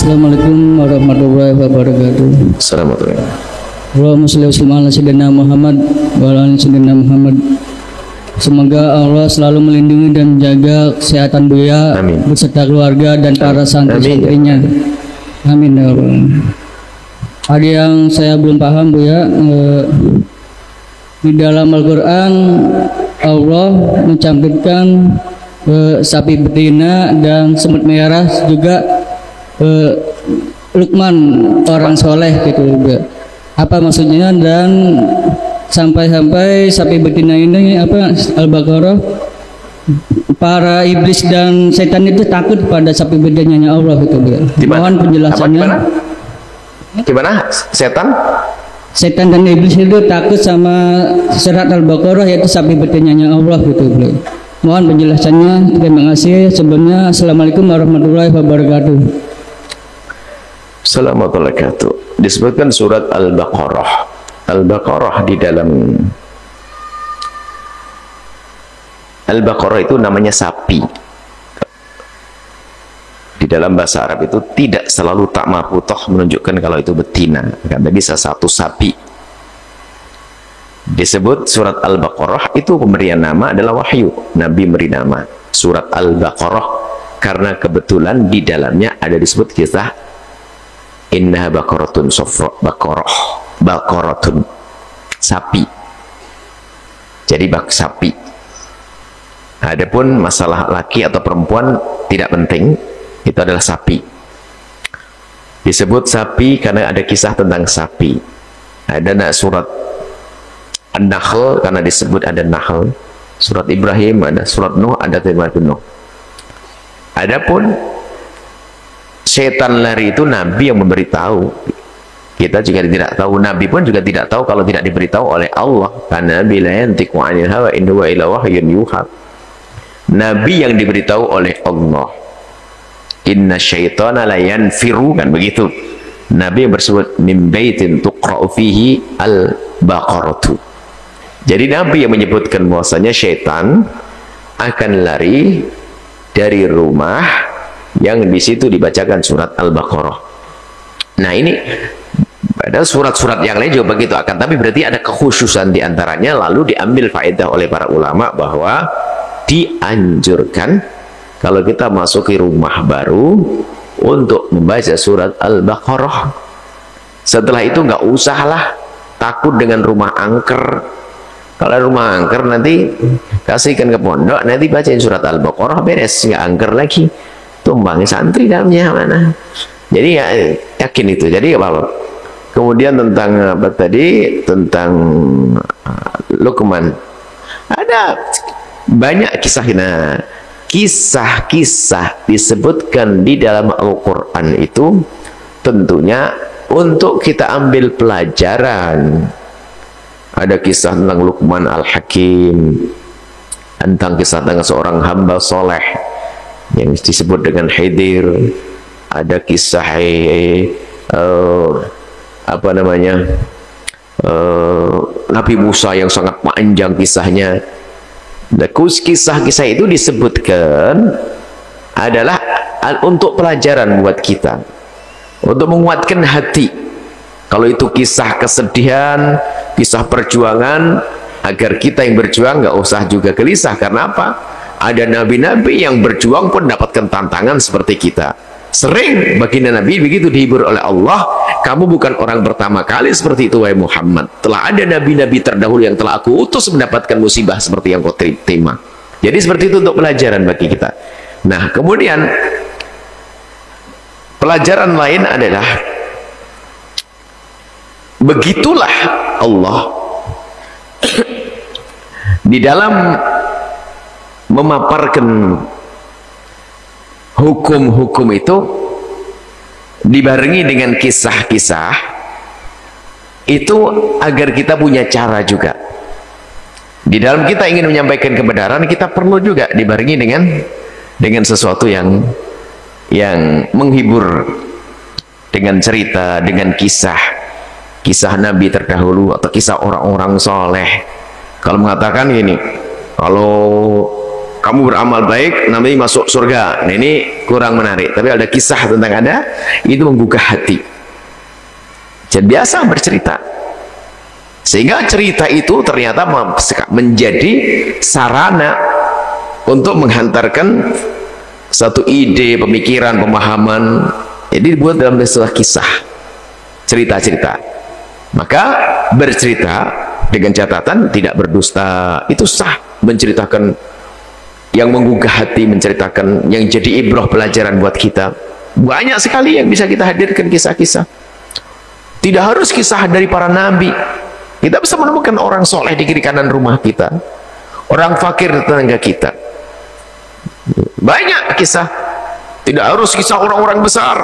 Assalamualaikum warahmatullahi wabarakatuh. Assalamualaikum. Allahumma sholli wa sallim ala sayyidina Muhammad wa ala ali sayyidina Muhammad. Semoga Allah selalu melindungi dan menjaga kesehatan Buya beserta keluarga dan para santri-santrinya. Amin ya Allah. Ada yang saya belum paham Buya, di dalam Al-Quran Allah mencampurkan sapi betina dan semut merah, juga Luqman orang soleh gitu Buya. Apa maksudnya? Dan sampai-sampai sapi betina ini apa, Al-Baqarah, para iblis dan setan itu takut pada sapi betinanya Allah gitu Buya. Mohon penjelasannya. Gimana? Setan dan iblis itu takut sama surat Al-Baqarah, yaitu sapi betinanya Allah gitu Buya. Mohon penjelasannya. Terima kasih. Sebelumnya Assalamualaikum warahmatullahi wabarakatuh. Assalamualaikum warahmatullahi wabarakatuh. Disebutkan surat Al-Baqarah. Al-Baqarah di dalam Al-Baqarah itu namanya sapi. Di dalam bahasa Arab itu tidak selalu tak marfutoh menunjukkan kalau itu betina, karena bisa satu sapi. Disebut surat Al-Baqarah, itu pemberian nama adalah wahyu. Nabi beri nama surat Al-Baqarah karena kebetulan di dalamnya ada disebut kisah innaha baqaratun safra, baqaratun sapi. Jadi sapi. Adapun masalah laki atau perempuan tidak penting, itu adalah sapi. Disebut sapi karena ada kisah tentang sapi. Ada surat An-Nahl karena disebut ada Nahl. Surat Ibrahim ada, surat Nuh ada tema Nuh. Adapun setan lari itu Nabi yang memberitahu. Kita juga tidak tahu, Nabi pun juga tidak tahu kalau tidak diberitahu oleh Allah. Karena bila yantiqu 'anil hawa in huwa illa wahyun yuha. Nabi yang diberitahu oleh Allah. Inna syaitana la yanfiru, kan begitu. Nabi yang bersebut min baitin tuqra'u fihi al-baqaratu. Jadi Nabi yang menyebutkan bahwasanya syaitan akan lari dari rumah yang di situ dibacakan surat Al-Baqarah. Nah ini ada surat-surat yang lain juga begitu, akan tapi berarti ada kekhususan diantaranya, lalu diambil faedah oleh para ulama bahwa dianjurkan kalau kita masuki rumah baru untuk membaca surat Al-Baqarah. Setelah itu nggak usahlah takut dengan rumah angker. Kalau rumah angker nanti kasihkan ke pondok, nanti bacain surat Al-Baqarah, beres, nggak angker lagi. Tumbangin santri dalamnya mana. Jadi ya yakin itu. Jadi apa? Kemudian tentang apa tadi? Tentang Luqman. Ada banyak kisahnya. Kisah-kisah disebutkan di dalam Al-Quran itu tentunya untuk kita ambil pelajaran. Ada kisah tentang Luqman Al-Hakim, tentang kisah tentang seorang hamba soleh yang disebut dengan Khidir. Ada kisah apa namanya, Nabi Musa yang sangat panjang kisahnya. Kisah-kisah itu disebutkan adalah untuk pelajaran buat kita, untuk menguatkan hati. Kalau itu kisah kesedihan, kisah perjuangan, agar kita yang berjuang nggak usah juga gelisah. Karena apa? Ada nabi-nabi yang berjuang pun dapatkan tantangan seperti kita. Sering baginda Nabi begitu dihibur oleh Allah, kamu bukan orang pertama kali seperti itu wahai Muhammad. Telah ada nabi-nabi terdahulu yang telah aku utus mendapatkan musibah seperti yang kau terima. Jadi seperti itu untuk pelajaran bagi kita. Nah kemudian pelajaran lain adalah begitulah Allah di dalam memaparkan hukum-hukum itu dibarengi dengan kisah-kisah itu agar kita punya cara juga. Di dalam kita ingin menyampaikan kebenaran, kita perlu juga dibarengi dengan sesuatu yang menghibur, dengan cerita, dengan kisah Nabi terdahulu atau kisah orang-orang soleh. Kalau mengatakan gini, kalau kamu beramal baik nanti masuk surga. Nah, ini kurang menarik, tapi ada kisah tentang Anda itu menggugah hati. Jadi biasa bercerita, sehingga cerita itu ternyata menjadi sarana untuk menghantarkan satu ide, pemikiran, pemahaman. Jadi dibuat dalam sebuah kisah, cerita-cerita. Maka bercerita dengan catatan tidak berdusta, itu sah. Menceritakan yang menggugah hati, menceritakan yang jadi ibrah, pelajaran buat kita. Banyak sekali yang bisa kita hadirkan kisah-kisah. Tidak harus kisah dari para nabi. Kita bisa menemukan orang soleh di kiri kanan rumah kita, orang fakir di tetangga kita. Banyak kisah. Tidak harus kisah orang-orang besar.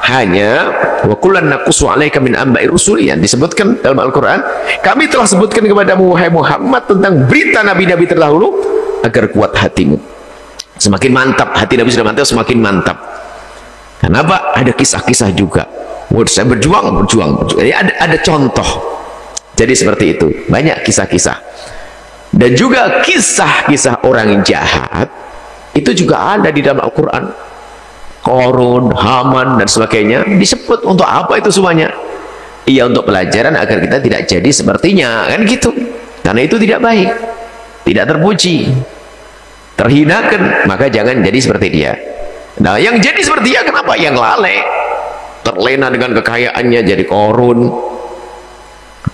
Hanya wa kullan naqussu 'alaika min anba'i rusuli, yang disebutkan dalam Al-Qur'an, kami telah sebutkan kepadamu wahai Muhammad tentang berita nabi-nabi terdahulu agar kuat hatimu. Semakin mantap hati Nabi sudah mantap, semakin mantap. Kenapa? Ada kisah-kisah juga. Saya berjuang. Jadi ada contoh. Jadi seperti itu. Banyak kisah-kisah. Dan juga kisah-kisah orang yang jahat itu juga ada di dalam Al-Quran. Korun, Haman dan sebagainya disebut. Untuk apa itu semuanya? Iya, untuk pelajaran agar kita tidak jadi sepertinya, kan gitu. Karena itu tidak baik, tidak terpuji, terhinakan. Maka jangan jadi seperti dia. Nah, yang jadi seperti dia kenapa? Yang lalai, terlena dengan kekayaannya, jadi korun.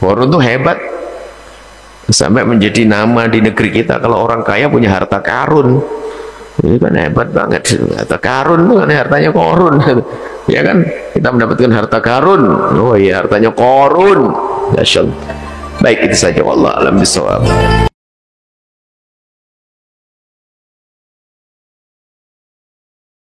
Korun tuh hebat, sampai menjadi nama di negeri kita. Kalau orang kaya punya harta karun, ini kan hebat banget. Harta karun tuh kan hartanya korun, ya kan? Kita mendapatkan harta karun, oh iya hartanya korun. Ya, baik, itu saja. Wallahu a'lam bishawab.